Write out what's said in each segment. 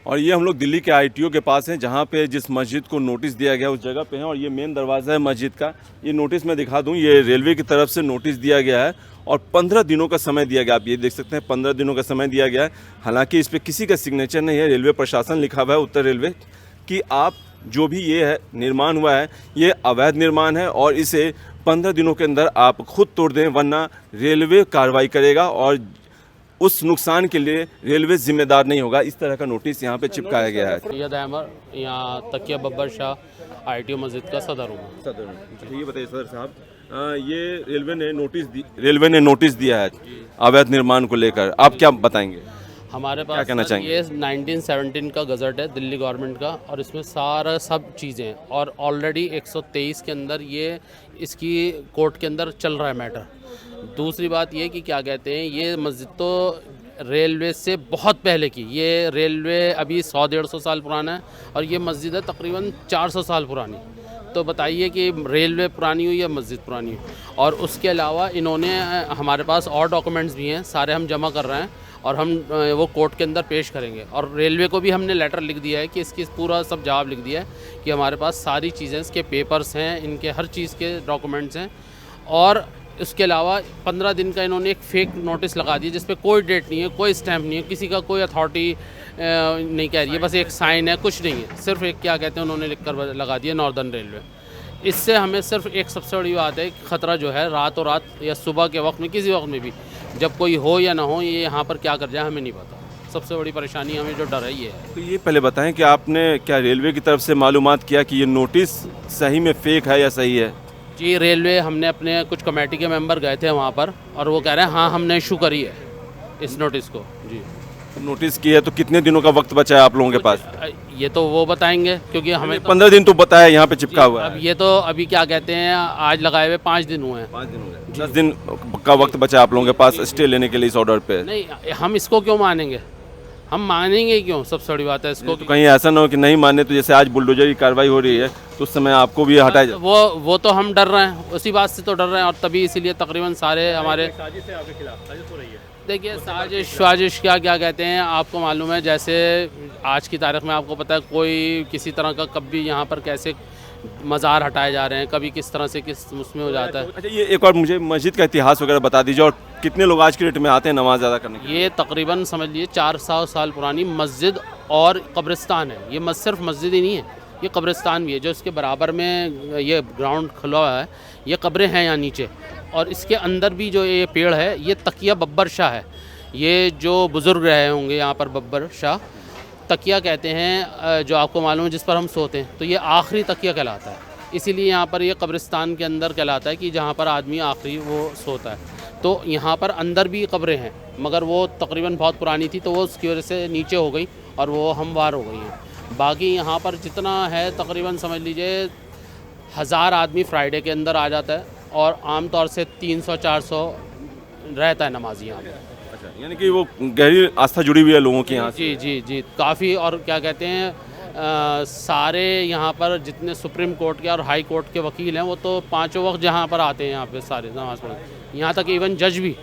और ये हम लोग दिल्ली के आईटीओ के पास हैं, जहाँ पे जिस मस्जिद को नोटिस दिया गया उस जगह पे हैं। और ये मेन दरवाज़ा है मस्जिद का। ये नोटिस मैं दिखा दूँ, ये रेलवे की तरफ से नोटिस दिया गया है और 15 दिनों का समय दिया गया। आप ये देख सकते हैं 15 दिनों का समय दिया गया है। हालांकि इस पर किसी का सिग्नेचर नहीं है, रेलवे प्रशासन लिखा हुआ है उत्तर रेलवे कि आप जो भी ये है निर्माण हुआ है ये अवैध निर्माण है और इसे 15 दिनों के अंदर आप खुद तोड़ दें, वरना रेलवे कार्रवाई करेगा और उस नुकसान के लिए रेलवे जिम्मेदार नहीं होगा। इस तरह का नोटिस यहाँ पे चिपकाया गया है। सैयद अहमद, यहाँ तकिया बब्बर शाह आईटीओ मस्जिद का सदर हूँ। सदर, ये बताइए सदर साहब, ये रेलवे ने नोटिस दिया है अवैध निर्माण को लेकर, आप क्या बताएंगे? हमारे क्या पास कहना चाहेंगे? ये 1917 का गज़ट है दिल्ली गवर्नमेंट का और इसमें सारा सब चीज़ें हैं और ऑलरेडी 123 के अंदर ये इसकी कोर्ट के अंदर चल रहा है मैटर। दूसरी बात ये कि क्या कहते हैं, ये मस्जिद तो रेलवे से बहुत पहले की, ये रेलवे अभी 100-150 साल पुराना है और ये मस्जिद है तकरीबन 400 साल पुरानी। तो बताइए कि रेलवे पुरानी हुई या मस्जिद पुरानी हुई। और उसके अलावा इन्होंने हमारे पास और डॉक्यूमेंट्स भी हैं, सारे हम जमा कर रहे हैं और हम वो कोर्ट के अंदर पेश करेंगे। और रेलवे को भी हमने लेटर लिख दिया है कि इसकी पूरा सब जवाब लिख दिया है कि हमारे पास सारी चीज़ें, इसके पेपर्स हैं, इनके हर चीज़ के डॉक्यूमेंट्स हैं। और उसके अलावा 15 दिन का इन्होंने एक फेक नोटिस लगा दिया जिस पे कोई डेट नहीं है, कोई स्टैम्प नहीं है, किसी का कोई अथॉरिटी नहीं कह रही है, बस एक साइन है, कुछ नहीं है। सिर्फ एक क्या कहते हैं उन्होंने लिख कर लगा दिया नॉर्दर्न रेलवे। इससे हमें सिर्फ एक सबसे बड़ी बात है कि ख़तरा जो है रातों रात या सुबह के वक्त में, किसी वक्त में भी जब कोई हो या ना हो, ये यहाँ पर क्या कर जाए हमें नहीं पता। सबसे बड़ी परेशानी हमें जो डर है ये है। तो ये पहले बताएं कि आपने क्या रेलवे की तरफ से मालूमात किया कि ये नोटिस सही में फेक है या सही है? जी, रेलवे हमने अपने कुछ कमेटी के मेंबर गए थे वहाँ पर और वो कह रहे हैं हाँ हमने इशू करी है इस नोटिस को। जी, नोटिस की है तो कितने दिनों का वक्त बचा है आप लोगों के पास? ये तो वो बताएंगे क्योंकि हमें 15 दिन तो बताया यहाँ पे चिपका हुआ अब है। ये तो अभी क्या कहते हैं आज लगाए हुए 5 दिन हुए हैं। 5 दिन हो गए, 10 दिन का वक्त बचा है आप लोगों के पास स्टे लेने के लिए इस ऑर्डर पे। नहीं, हम इसको क्यों मानेंगे? हम मानेंगे क्यों? सबसे बड़ी बात है इसको। तो कहीं ऐसा ना हो कि नहीं माने तो जैसे आज बुलडोजर की कार्रवाई हो रही है तो उस समय आपको भी हटाया जाए। वो तो हम डर रहे हैं, उसी बात से तो डर रहे हैं और तभी इसीलिए तकरीबन सारे हमारे देखिए साजिश क्या क्या कहते हैं आपको मालूम है। जैसे आज की तारीख में आपको पता है कोई किसी तरह का कभी यहाँ पर कैसे मज़ार हटाए जा रहे हैं, कभी किस तरह से किस उसमें हो जाता है। अच्छा, ये एक और मुझे मस्जिद का इतिहास वगैरह बता दीजिए और कितने लोग आज की डेट में आते हैं नमाज अदा करने के लिए? ये तकरीबन समझ लीजिए 400 साल पुरानी मस्जिद और कब्रिस्तान है। ये सिर्फ मस्जिद ही नहीं है, ये कब्रिस्तान भी है। जो इसके बराबर में ये ग्राउंड खुला हुआ है, ये कब्रें हैं यहाँ नीचे। और इसके अंदर भी जो ये पेड़ है ये तकिया बब्बर शाह है। ये जो बुज़ुर्ग रहे होंगे यहाँ पर बब्बर शाह, तकिया कहते हैं जो आपको मालूम है जिस पर हम सोते हैं, तो ये आखिरी तकिया कहलाता है। इसीलिए यहाँ पर ये कब्रिस्तान के अंदर कहलाता है कि जहाँ पर आदमी आखिरी वो सोता है। तो यहाँ पर अंदर भी कब्रें हैं मगर वो तकरीबन बहुत पुरानी थी तो वो उसकी वजह से नीचे हो गई और वो हमवार हो गई हैं। बाकी यहाँ पर जितना है तकरीबन समझ लीजिए 1000 आदमी फ्राइडे के अंदर आ जाता है और आम तौर से 300-400 रहता है नमाजी यहाँ पर। अच्छा, यानी कि वो गहरी आस्था जुड़ी हुई है लोगों की यहाँ से। जी जी जी, काफ़ी। और क्या कहते हैं सारे यहाँ पर जितने सुप्रीम कोर्ट के और हाई कोर्ट के वकील हैं वो तो पाँचों वक्त यहाँ पर आते हैं, यहाँ पे सारे नमाज पढ़ने। यहाँ तक इवन जज भी।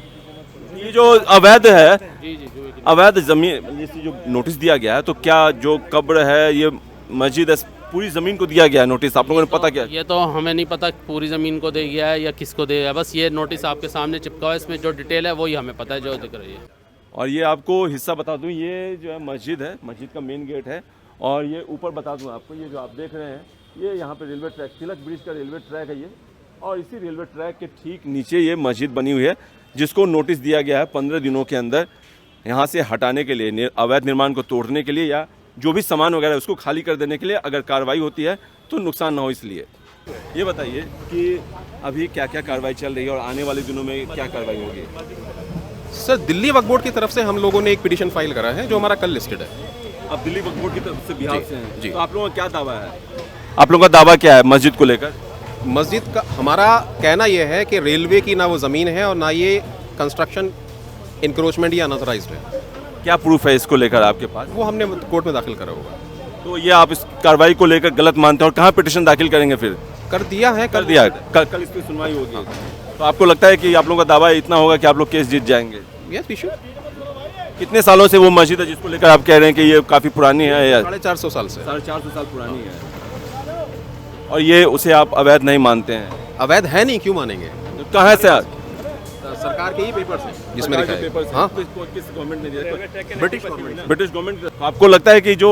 ये जो अवैध है, जी जी, जो अवैध जमीन जैसे जो नोटिस दिया गया है, तो क्या जो कब्र है ये मस्जिद है, पूरी ज़मीन को दिया गया है नोटिस? आप लोगों ने पता क्या? ये तो हमें नहीं पता पूरी ज़मीन को दे गया है या किसको दे गया है, बस ये नोटिस आपके सामने चिपका हुआ है, इसमें जो डिटेल है वही हमें पता है जो दिख रही है। और ये आपको हिस्सा बता दूं, ये जो है मस्जिद है, मस्जिद का मेन गेट है। और ये ऊपर बता दूं आपको, ये जो आप देख रहे हैं ये यहाँ पे रेलवे ट्रैक, तिलक ब्रिज का रेलवे ट्रैक है ये। और इसी रेलवे ट्रैक के ठीक नीचे ये मस्जिद बनी हुई है जिसको नोटिस दिया गया है 15 दिनों के अंदर यहाँ से हटाने के लिए, अवैध निर्माण को तोड़ने के लिए या जो भी सामान वगैरह उसको खाली कर देने के लिए। अगर कार्रवाई होती है तो नुकसान ना हो इसलिए। ये बताइए कि अभी क्या क्या कार्रवाई चल रही है और आने वाले दिनों में क्या कार्रवाई होगी? सर, दिल्ली वक्फ बोर्ड की तरफ से हम लोगों ने एक पिटीशन फाइल करा है जो हमारा कल लिस्टेड है। अब दिल्ली वक्फ बोर्ड की तरफ से बिहार से हैं, जी। तो आप लोगों का क्या दावा है? आप लोगों का दावा क्या है मस्जिद को लेकर? मस्जिद का हमारा कहना यह है कि रेलवे की ना वो ज़मीन है और ना ये कंस्ट्रक्शन इंक्रोचमेंट या अनऑथराइज्ड है। क्या प्रूफ है इसको लेकर आपके पास? वो हमने कोर्ट में दाखिल करा होगा। तो ये आप इस कार्रवाई को लेकर गलत मानते हैं और कहाँ पिटीशन दाखिल करेंगे फिर? कर दिया है, कर दिया, कल इस पर सुनवाई होगी। तो आपको लगता है कि आप लोगों का दावा इतना होगा कि आप लोग केस जीत जाएंगे? Yes, issue. कितने सालों से वो मस्जिद है जिसको लेकर आप कह रहे हैं कि ये काफ़ी पुरानी है या 450 साल से 450 साल पुरानी है, और ये उसे आप अवैध नहीं मानते हैं? अवैध है नहीं, क्यों मानेंगे? तो कहाँ से सरकार के ही पेपर्स हैं जिसमें लिखा है। हाँ, किस गवर्नमेंट ने दिया? British government. British government. आपको लगता है कि जो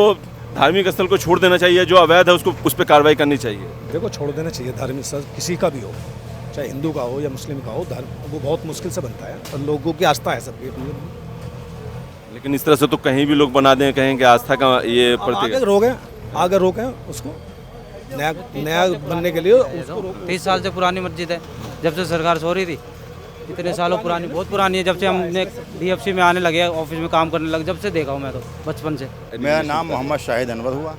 धार्मिक स्थल को छोड़ देना चाहिए, जो अवैध है उसको उस पर कार्रवाई करनी चाहिए? देखो, छोड़ देना चाहिए धार्मिक स्थल, किसी का भी हो, चाहे हिंदू का हो या मुस्लिम का हो, धर्म वो बहुत मुश्किल से बनता है और लोगों की आस्था है सबकी। लेकिन इस तरह से तो कहीं भी लोग बना दें, कहें कि आस्था का ये प्रतीक है। आगे रोकें उसको, नया बनने के लिए उसको रोकें। 30 साल से पुरानी मस्जिद है, जब से सरकार सो रही थी, इतने सालों पुरानी, बहुत पुरानी है। जब से हमने DFC में आने लगे, ऑफिस में काम करने लगे, जब से देखा हूँ मैं तो बचपन से। मेरा नाम मोहम्मद शाहिद अनवर हुआ,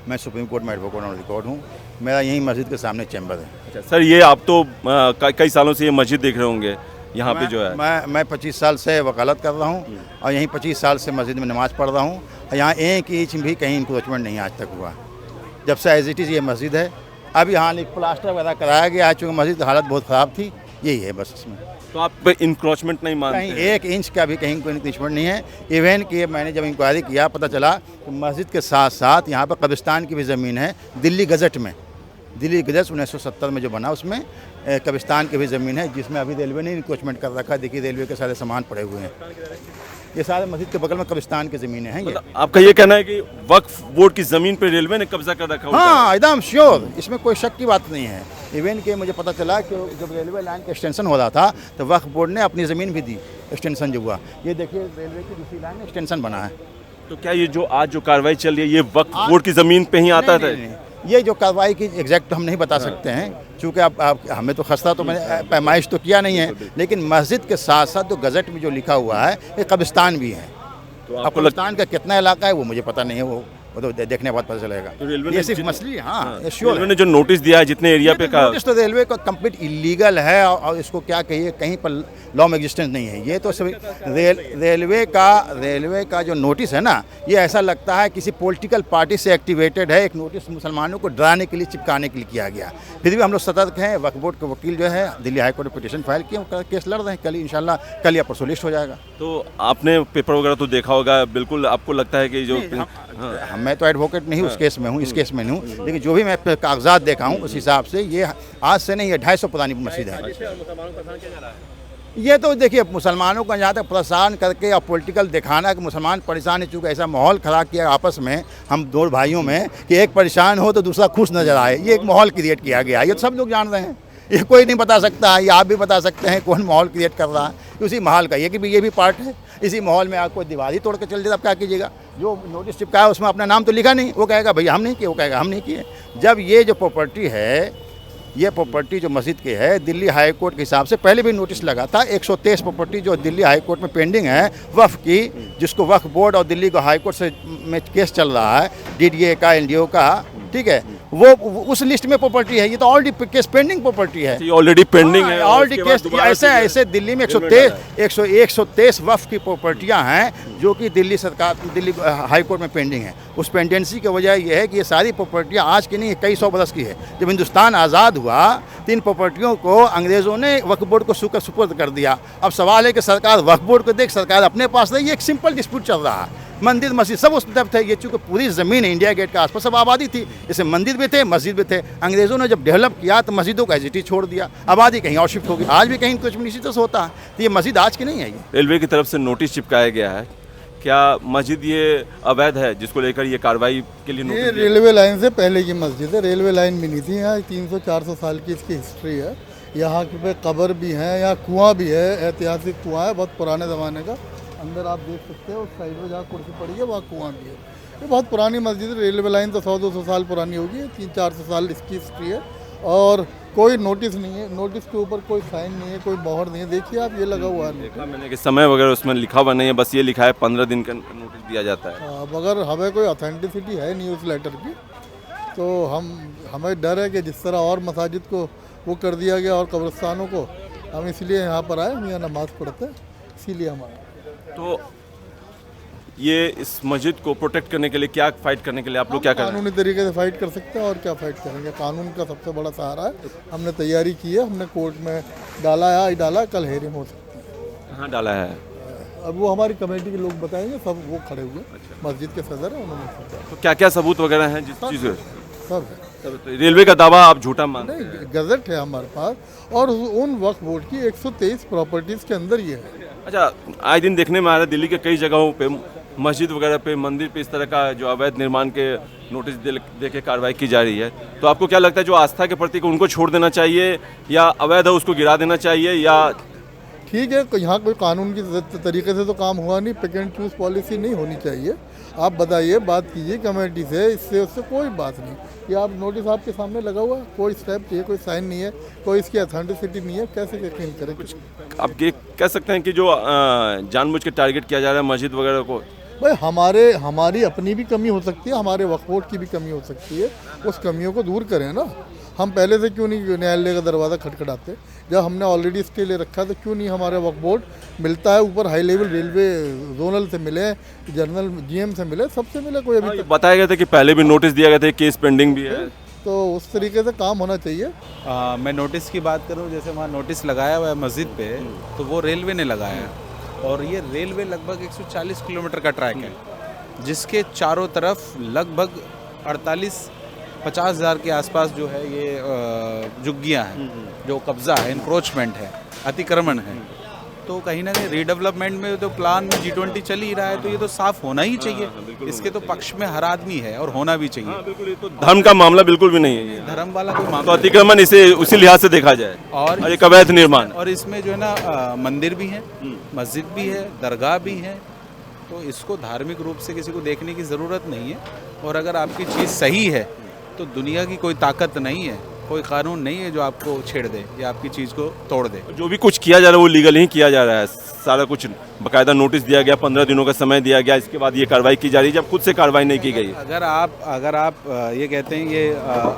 मैं सुप्रीम कोर्ट में एडवोकेट ऑन रिकॉर्ड हूँ। मेरा यहीं मस्जिद के सामने चैम्बर है। अच्छा सर, ये आप तो कई सालों से ये मस्जिद देख रहे होंगे यहाँ पे जो है। मैं 25 साल से वकालत कर रहा हूँ और यहीं 25 साल से मस्जिद में नमाज़ पढ़ रहा हूँ। यहाँ एक इंच भी कहीं इंक्रोचमेंट नहीं आज तक हुआ, जब से एज इट इज़ ये मस्जिद है। अब यहाँ एक प्लास्टर वगैरह कराया गया, चूँकि मस्जिद की हालत बहुत ख़राब थी, यही है बस इसमें। तो आप इंक्रोचमेंट नहीं मानते? कहीं 1 इंच का भी कहीं कोई इंक्रोचमेंट नहीं है। इवन कि मैंने जब इंक्वायरी किया, पता चला कि मस्जिद के साथ साथ यहाँ पर कब्रिस्तान की भी ज़मीन है। दिल्ली गज़ट में, दिल्ली गज़ट 1970 में जो बना, उसमें कब्रिस्तान की भी ज़मीन है, जिसमें अभी रेलवे ने इंक्रोचमेंट कर रखा है। देखिए रेलवे के सारे सामान पड़े हुए हैं, ये सारे मस्जिद के बगल में कब्रिस्तान की ज़मीनें हैं। ये आपका ये कहना है कि वक्फ बोर्ड की ज़मीन पे रेलवे ने कब्जा कर रखा? हाँ, एकदम श्योर, इसमें कोई शक की बात नहीं है। इवन कि मुझे पता चला कि जब रेलवे लाइन का एक्सटेंशन हो रहा था तो वक्फ बोर्ड ने अपनी ज़मीन भी दी, एक्सटेंशन जो हुआ। ये देखिए रेलवे की दूसरी लाइन में एक्सटेंशन बना है। तो क्या ये जो आज जो कार्रवाई चल रही है, ये वक्फ बोर्ड की ज़मीन पे ही आता था? नहीं। ये जो कार्रवाई की एग्जैक्ट हम नहीं बता सकते हैं, चूँकि आप हमें तो खस्ता तो मैंने पैमाइश तो किया नहीं है, लेकिन मस्जिद के साथ साथ जो गज़ट में जो लिखा हुआ है, ये कब्रिस्तान भी है। तो अब कब्रिस्तान का कितना इलाका है वो मुझे पता नहीं है, वो तो देखने के बाद पता चलेगा। तो रेलवे ये ने सिर्फ मछली, हाँ श्योर। रेलवे ने जो नोटिस दिया है जितने एरिया पे का, नोटिस तो रेलवे का कंप्लीट इलीगल है और इसको क्या कहिए, कहीं पर लॉ में एग्जिस्टेंस नहीं है। ये तो सिर्फ रेलवे का जो नोटिस है ना, ये ऐसा लगता है किसी पॉलिटिकल पार्टी से एक्टिवेटेड है। एक नोटिस मुसलमानों को डराने के लिए, चिपकाने के लिए किया गया। फिर भी हम लोग सतर्क हैं। वक्फ बोर्ड के वकील जो है दिल्ली हाई कोर्ट में पिटीशन फाइल किया, केस लड़ रहे हैं। कल ही इंशाल्लाह, कल या परसों लिस्ट हो जाएगा। तो आपने पेपर वगैरह तो देखा होगा, बिल्कुल आपको लगता है कि जो मैं तो एडवोकेट नहीं उस केस में हूँ, इस केस में नहीं हूँ, लेकिन जो भी मैं कागजात देखा हूँ उस हिसाब से ये आज से नहीं, ये 250 पुरानी मस्जिद है। ये तो देखिए, मुसलमानों का जहाँ तक परेशान करके और पॉलिटिकल दिखाना कि मुसलमान परेशान है, चूँकि ऐसा माहौल खराब किया आपस में हम दो भाइयों में कि एक परेशान हो तो दूसरा खुश नज़र आए, ये एक माहौल क्रिएट किया गया। ये तो सब लोग जान रहे हैं, ये कोई नहीं बता सकता, ये आप भी बता सकते हैं कौन माहौल क्रिएट कर रहा है। उसी माहौल का ये भी पार्ट है। इसी माहौल में आपको दीवार ही तोड़ के चल जाए, अब क्या कीजिएगा? जो नोटिस चिपकाया है उसमें अपना नाम तो लिखा नहीं, वो कहेगा भैया हम नहीं किए, वो कहेगा हम नहीं किए। जब ये जो प्रॉपर्टी है, ये प्रॉपर्टी जो मस्जिद की है, दिल्ली हाई कोर्ट के हिसाब से पहले भी नोटिस लगा था। 123 प्रॉपर्टी जो दिल्ली हाई कोर्ट में पेंडिंग है वक्फ की, जिसको वक्फ बोर्ड और दिल्ली को हाई कोर्ट से में केस चल रहा है, DDA का, NDO का, ठीक है, वो उस लिस्ट में प्रॉपर्टी है। ये तो ऑलरेडी केस पेंडिंग प्रॉपर्टी है, ये ऑलरेडी पेंडिंग है। Already case. ऐसे दिल्ली में 123 वक्फ की प्रॉपर्टियां हैं जो कि दिल्ली हाई कोर्ट में पेंडिंग है। उस पेंडेंसी की वजह यह है कि ये सारी प्रॉपर्टियां आज की नहीं, कई 100 बरस की है। जब हिंदुस्तान आज़ाद हुआ तो इन प्रॉपर्टियों को अंग्रेज़ों ने वक्फ बोर्ड को सुपुर्द कर दिया। अब सवाल है कि सरकार वक्फ बोर्ड को देख, सरकार अपने पास रही। एक सिंपल डिस्प्यूट चल रहा है, मंदिर मस्जिद सब उस तरफ थे। ये चूँकि पूरी ज़मीन इंडिया गेट के आसपास सब आबादी थी, इससे मंदिर भी थे, मस्जिद भी थे। अंग्रेज़ों ने जब डेवलप किया तो मस्जिदों का एजिटी छोड़ दिया, आबादी कहीं और शिफ्ट हो गई। आज भी कहीं कुछ इसी तरह से होता है, तो ये मस्जिद आज की नहीं है। ये रेलवे की तरफ से नोटिस चिपकाया गया है, क्या मस्जिद ये अवैध है जिसको लेकर ये कार्रवाई के लिए नोटिस? ये रेलवे लाइन से पहले की मस्जिद है, रेलवे लाइन भी नहीं थी। यहाँ 300-400 साल की इसकी हिस्ट्री है। यहाँ पे कब्र भी है, यहाँ कुआं भी है, ऐतिहासिक कुआं है, बहुत पुराने ज़माने का। अंदर आप देख सकते हैं, उस साइड में जहाँ कुर्सी पड़ी है वहाँ कुआं भी है। ये बहुत पुरानी मस्जिद है। रेलवे लाइन तो 100-200 साल पुरानी होगी, 300-400 साल इसकी हिस्ट्री है। और कोई नोटिस नहीं है, नोटिस के ऊपर कोई साइन नहीं है, कोई मोहर नहीं है। देखिए आप, ये लगा हुआ है। देखा मैंने कि समय वगैरह उसमें लिखा हुआ नहीं है, बस ये लिखा है 15 दिन का नोटिस दिया जाता है। अब अगर हमें कोई ऑथेंटिसिटी है नहीं उस लेटर की, तो हमें डर है कि जिस तरह और मसाजिद को वो कर दिया गया और कब्रिस्तानों को, हम इसलिए यहाँ पर आए, हम यहाँ नमाज़ पढ़ते हैं, इसीलिए हम आए। तो ये इस मस्जिद को प्रोटेक्ट करने के लिए क्या फाइट करने के लिए आप लोग क्या कर रहे हैं? कानूनी तरीके से फाइट कर सकते हैं, और क्या फाइट करेंगे? कानून का सबसे बड़ा सहारा है। हमने तैयारी की है, हमने कोर्ट में डाला है, आज डाला, कल हेयरिंग हो सकती है। कहाँ डाला है? अब वो हमारी कमेटी के लोग बताएंगे, सब वो खड़े हुए मस्जिद के सदर है, उन्होंने सब बताया। तो क्या क्या सबूत वगैरह हैं जिस चीज़ सब है, रेलवे का दावा आप झूठा मानते हैं? नहीं गजट है हमारे पास और उन वक्फ बोर्ड की 123 प्रॉपर्टीज़ के अंदर ये है। अच्छा, आए दिन देखने में आ रहा है दिल्ली के कई जगहों पे मस्जिद वगैरह पे, मंदिर पे इस तरह का जो अवैध निर्माण के नोटिस दे के कार्रवाई की जा रही है, तो आपको क्या लगता है जो आस्था के प्रतीक उनको छोड़ देना चाहिए या अवैध है उसको गिरा देना चाहिए? या ठीक है, यहाँ कोई कानून की तरीके से तो काम हुआ नहीं, पिक एंड चूज पॉलिसी नहीं होनी चाहिए। आप बताइए, बात कीजिए कमेटी से, इससे उससे कोई बात नहीं। ये आप नोटिस आपके सामने लगा हुआ, कोई स्टेप चाहिए, कोई साइन नहीं है, कोई इसकी अथेंटिसिटी नहीं है, कैसे यकीन करें? कुछ आप ये कह सकते हैं कि जो जानबूझ के टारगेट किया जा रहा है मस्जिद वगैरह को? भाई हमारी अपनी भी कमी हो सकती है, हमारे वक्फ बोर्ड की भी कमी हो सकती है, उस कमियों को दूर करें ना। हम पहले से क्यों नहीं न्यायालय का दरवाज़ा खटखटाते? जब हमने ऑलरेडी स्टे ले रखा है तो क्यों नहीं हमारा वक्फ बोर्ड मिलता है? ऊपर हाई लेवल रेलवे जोनल से मिले, जनरल जीएम से मिले, सबसे मिले, कोई अभी तक बताया गया था कि पहले भी नोटिस दिया गया था, केस पेंडिंग भी है, तो उस तरीके से काम होना चाहिए। मैं नोटिस की बात करूं, जैसे वहाँ नोटिस लगाया हुआ है मस्जिद पे, तो वो रेलवे ने लगाया है और ये रेलवे लगभग 140 किलोमीटर का ट्रैक है, जिसके चारों तरफ लगभग 48-50 हज़ार के आसपास जो है ये झुग्गियाँ हैं, जो कब्ज़ा है, इंक्रोचमेंट है, अतिक्रमण है। तो कहीं ना कहीं रीडेवलपमेंट में तो प्लान में G20 चल ही रहा है, तो ये तो साफ होना ही चाहिए। इसके तो पक्ष में हर आदमी है और होना भी चाहिए। बिल्कुल, ये तो धर्म का मामला बिल्कुल भी नहीं है ये। धर्म वाला कोई तो मामला अतिक्रमण इसे उसी लिहाज से देखा जाए और एक अवैध निर्माण, और इसमें जो है ना मंदिर भी है, मस्जिद भी है, दरगाह भी है, तो इसको धार्मिक रूप से किसी को देखने की ज़रूरत नहीं है। और अगर आपकी चीज़ सही है तो दुनिया की कोई ताकत नहीं है, कोई कानून नहीं है जो आपको छेड़ दे या आपकी चीज़ को तोड़ दे। जो भी कुछ किया जा रहा है वो लीगल ही किया जा रहा है, सारा कुछ बाकायदा नोटिस दिया गया, 15 दिनों का समय दिया गया, इसके बाद ये कार्रवाई की जा रही है, जब खुद से कार्रवाई नहीं की गई। अगर आप ये कहते हैं ये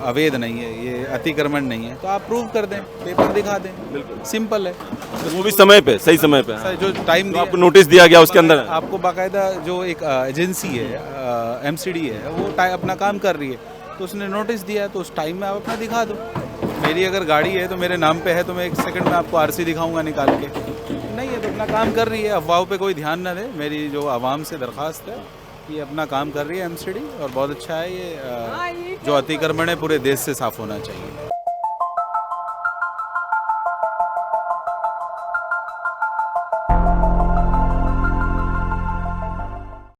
अवैध नहीं है, ये अतिक्रमण नहीं है, तो आप प्रूव कर दें, पेपर दिखा दें, बिल्कुल सिंपल है। तो वो भी समय पे, सही समय पे, सर जो टाइम आपको नोटिस दिया गया उसके अंदर आपको बाकायदा जो एक एजेंसी है MCD है, वो अपना काम कर रही है, तो उसने नोटिस दिया है, तो उस टाइम में आप अपना दिखा दो। मेरी अगर गाड़ी है तो मेरे नाम पे है, तो मैं 1 सेकंड में आपको RC दिखाऊंगा निकाल के। नहीं है तो अपना काम कर रही है, अफवाहों पे कोई ध्यान न दे। मेरी जो आवाम से दरख्वास्त है, ये अपना काम कर रही है MCD, और बहुत अच्छा है ये जो अतिक्रमण है पूरे देश से साफ़ होना चाहिए।